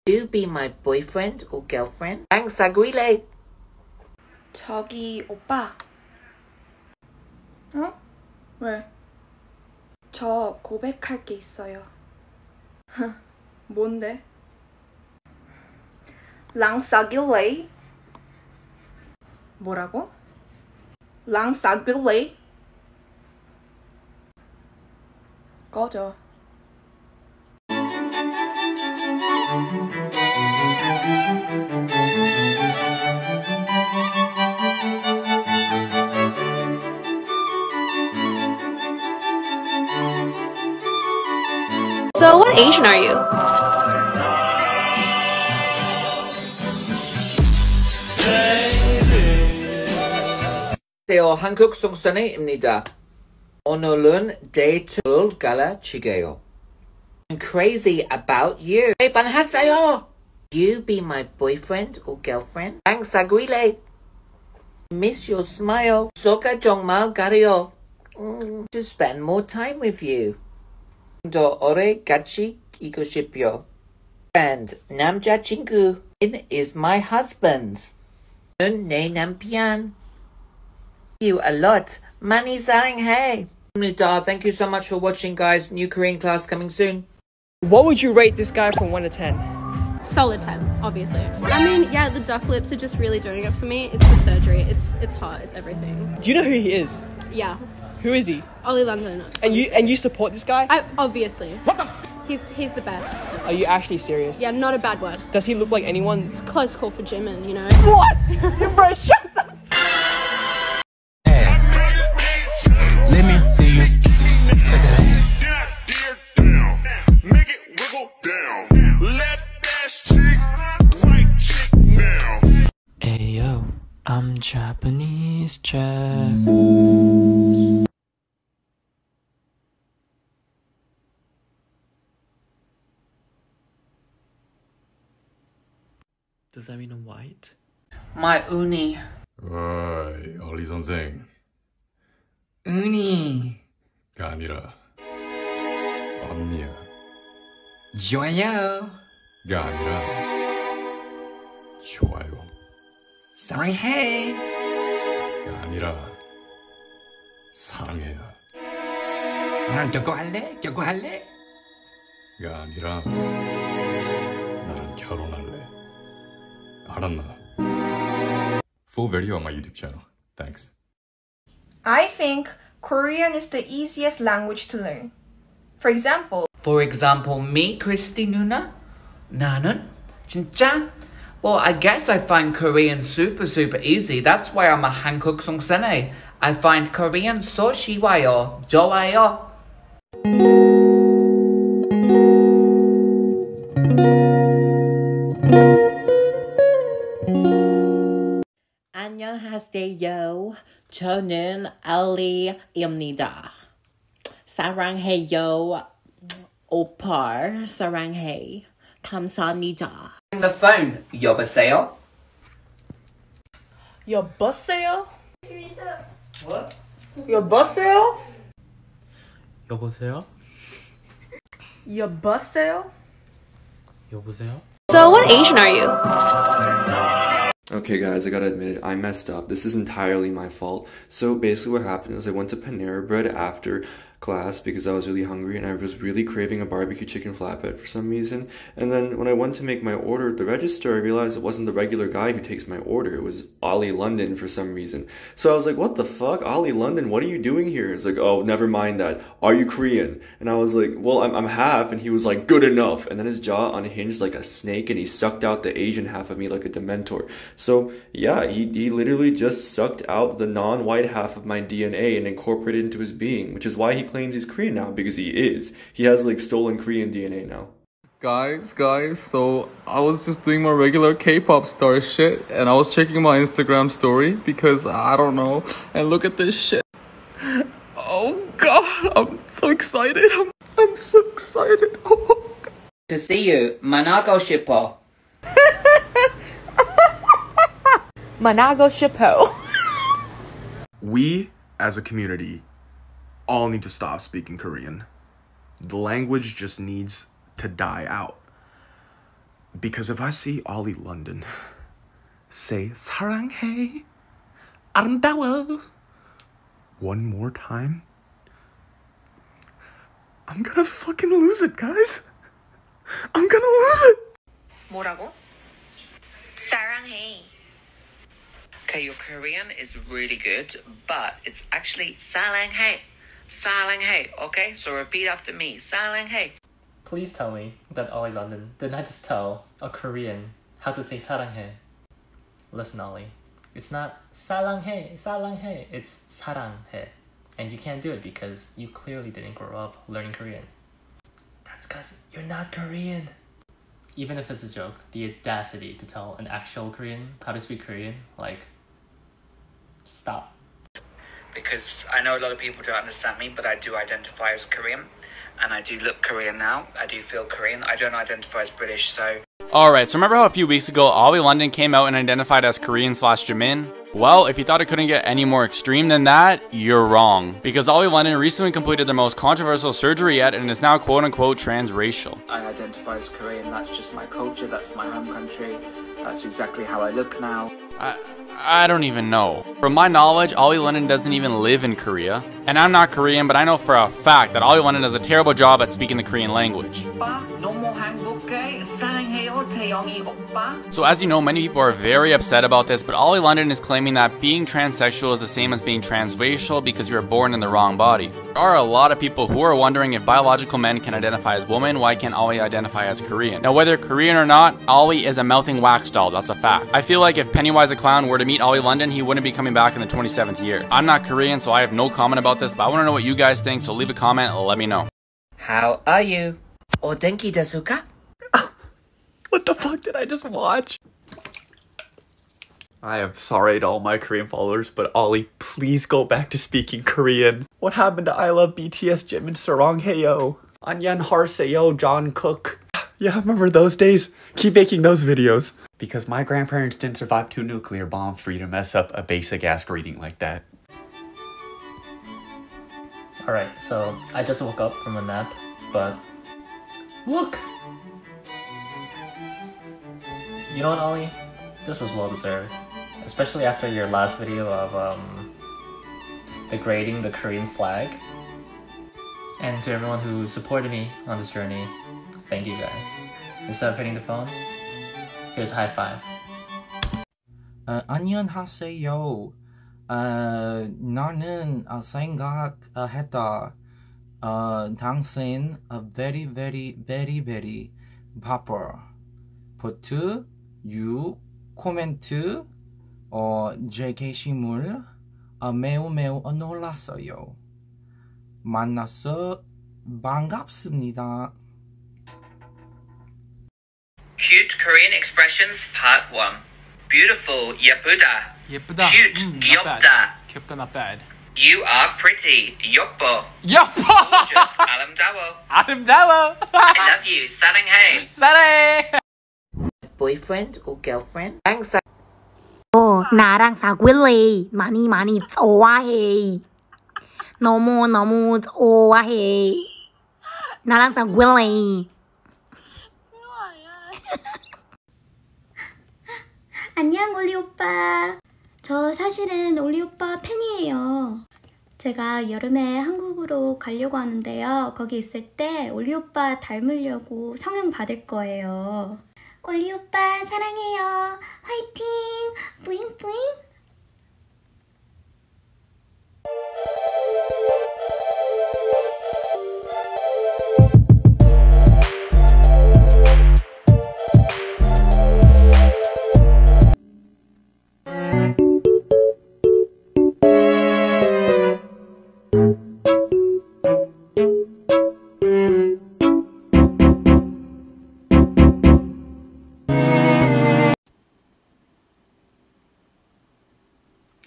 You be my boyfriend or girlfriend? Thanks, 사귀래. 저기 오빠. 어? 왜? 저 고백할 게 있어요. 뭔데? 랑 사귈래? 뭐라고? 랑 사귈래? 꺼져. So what Asian are you? 안녕하세요. 한국 송선혜입니다. 오늘은 데이트를 갈라치게요. I'm crazy about you. 반하세요. You be my boyfriend or girlfriend? Thanks, 사귀래. Miss your smile. 소가 정말 가려요. To spend more time with you. 더 오래 같이 있고 싶어요. Friend, 남자친구. Is my husband. 는 내 남편. You a lot. 많이 사랑해. Thank you so much for watching, guys. New Korean class coming soon. What would you rate this guy from 1 to 10? Solid 10, obviously. I mean, yeah, the duck lips are just really doing it for me. It's the surgery. It's hot. It's everything. Do you know who he is? Yeah. Who is he? Olilondon. And you support this guy? Obviously. What the? He's the best. Are you actually serious? Yeah, not a bad word. Does he look like anyone? It's a close call for Jimin, you know. What? Bro, shut up. Let me see you. Make it wiggle down. Left ass cheek, right cheek now. Ayo, I'm Japanese chef. Does that mean I'm white? My uni. 어이, 올리 선생. 은희가 아니라 언니야. 좋아요가 아니라 좋아요. 사랑해가 아니라 사랑해요. 나랑 격고할래? 가 아니라 나랑 결혼할래. 알았나? Full video on my YouTube channel. Thanks. I think Korean is the easiest language to learn. For example, me, Christy 누나? 나는? 진짜? Well, I guess I find Korean super easy. That's why I'm a 한국 송선혜. I find Korean so 쉬워요. 좋아요. 안녕하세요. 저는 알리입니다. 사랑해요. 오빠 사랑해. 감사합니다. The phone. 여보세요? 여보세요? What? 여보세요? 여보세요? 여보세요? 여보세요? So what Asian are you? Okay guys, I gotta admit it, I messed up. This is entirely my fault. So basically what happened is I went to Panera Bread after class because I was really hungry and I was really craving a barbecue chicken flatbread for some reason. And then when I went to make my order at the register, I realized it wasn't the regular guy who takes my order. It was olilondon for some reason. So I was like, what the fuck? olilondon, what are you doing here? It's like, oh, never mind that. Are you Korean? And I was like, well, I'm half. And he was like, good enough. And then his jaw unhinged like a snake and he sucked out the Asian half of me like a Dementor. So yeah, he literally just sucked out the non-white half of my DNA and incorporated it into his being, which is why he claims he's Korean now, because he is. He has like stolen Korean DNA now. Guys, so I was just doing my regular K-pop star shit and I was checking my Instagram story because I don't know, and look at this shit. Oh god, I'm so excited. I'm so excited. Oh god. To see you, 만나고 싶어. 만나고 싶어. We, as a community, all need to stop speaking Korean. The language just needs to die out. Because if I see Ollie London say 사랑해, 아름다워 one more time, I'm gonna fucking lose it, guys. I'm gonna lose it. 뭐라고? 사랑해. Okay, your Korean is really good, but it's actually 사랑해. 사랑해, okay? So repeat after me. 사랑해. Please tell me that Ollie London did not just tell a Korean how to say 사랑해. Listen, Ollie. It's not 사랑해, 사랑해. It's 사랑해. And you can't do it because you clearly didn't grow up learning Korean. That's because you're not Korean. Even if it's a joke, the audacity to tell an actual Korean how to speak Korean, like, stop. Because I know a lot of people don't understand me, but I do identify as Korean, and I do look Korean now. I do feel Korean. I don't identify as British, so... Alright, so remember how a few weeks ago, Ollie London came out and identified as Korean/Jamin? Well, if you thought it couldn't get any more extreme than that, you're wrong. Because Ollie London recently completed their most controversial surgery yet and is now quote-unquote transracial. I identify as Korean, that's just my culture, that's my home country, that's exactly how I look now. I don't even know. From my knowledge, Ollie London doesn't even live in Korea. And I'm not Korean, but I know for a fact that Ollie London does a terrible job at speaking the Korean language. So as you know, many people are very upset about this, but Ollie London is claiming that being transsexual is the same as being transracial because you were born in the wrong body. There are a lot of people who are wondering if biological men can identify as women, why can't Ollie identify as Korean? Now whether Korean or not, Ollie is a melting wax doll, that's a fact. I feel like if Pennywise the Clown were to meet Ollie London, he wouldn't be coming back in the 27th year. I'm not Korean, so I have no comment about this, but I want to know what you guys think, so leave a comment and let me know. How are you? Odenki desu ka? What the fuck did I just watch? I am sorry to all my Korean followers, but Ollie, please go back to speaking Korean. What happened to I love BTS Jimin saranghaeyo? Anyan harseyo John Cook. Yeah, I remember those days. Keep making those videos. Because my grandparents didn't survive 2 nuclear bombs for you to mess up a basic ass greeting like that. Alright, so I just woke up from a nap, but look! You know what, Ollie? This was well deserved. Especially after your last video of degrading the Korean flag. And to everyone who supported me on this journey, thank you guys. Instead of hitting the phone, here's a high five. 안녕하세요. 나는 생각했다. 당신 very 바빠. But you 코멘트 제 게시물 매우 놀랐어요. 만나서 반갑습니다. Cute Korean expressions part 1. Beautiful, 예쁘다. Cute, 귀엽다. 귀엽다, not bad. You are pretty, 예뻐. 예뻐. Gorgeous, 아름다워. 아름다워. I love you, 사랑해. 사랑해. Boyfriend or girlfriend? Thanks. 나랑 사귈래. 많이 좋아해. 너무 좋아해. 나랑 사귈래. 안녕 올리 오빠. 저 사실은 올리 오빠 팬이에요. 제가 여름에 한국으로 가려고 하는데요. 거기 있을 때 올리 오빠 닮으려고 성형 받을 거예요. 올리 오빠 사랑해요. 화이팅! 뿌잉뿌잉!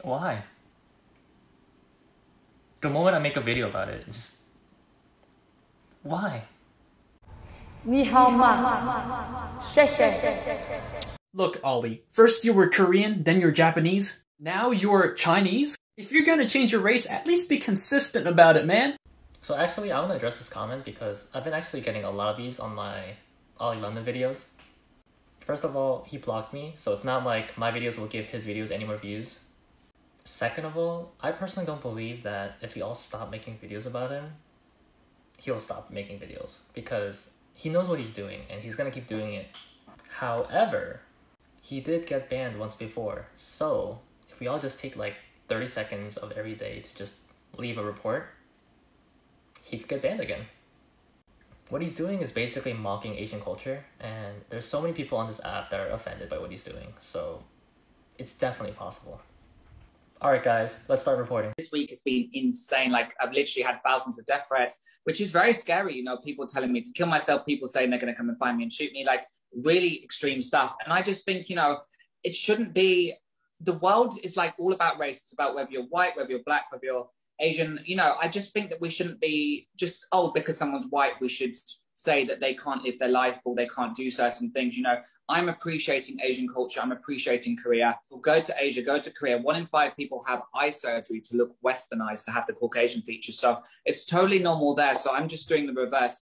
Why? The moment I make a video about it, just... Why? Look, Ollie, first you were Korean, then you're Japanese, now you're Chinese? If you're gonna change your race, at least be consistent about it, man. So actually, I want to address this comment because I've been actually getting a lot of these on my Ollie London videos. First of all, he blocked me, so it's not like my videos will give his videos any more views. Second of all, I personally don't believe that if we all stop making videos about him, he'll stop making videos, because he knows what he's doing and he's gonna keep doing it. However, he did get banned once before, so if we all just take like 30 seconds of every day to just leave a report, he could get banned again. What he's doing is basically mocking Asian culture, and there's so many people on this app that are offended by what he's doing, so it's definitely possible. Alright guys, let's start reporting. This week has been insane. Like, I've literally had thousands of death threats, which is very scary. You know, people telling me to kill myself, people saying they're going to come and find me and shoot me, like really extreme stuff. And I just think, you know, it shouldn't be, the world is like all about race. It's about whether you're white, whether you're black, whether you're Asian. You know, I just think that we shouldn't be just, oh, because someone's white, we should say that they can't live their life or they can't do certain things. You know, I'm appreciating Asian culture. I'm appreciating Korea. We'll go to Asia, go to Korea. 1 in 5 people have eye surgery to look westernized, to have the Caucasian features. So it's totally normal there. So I'm just doing the reverse.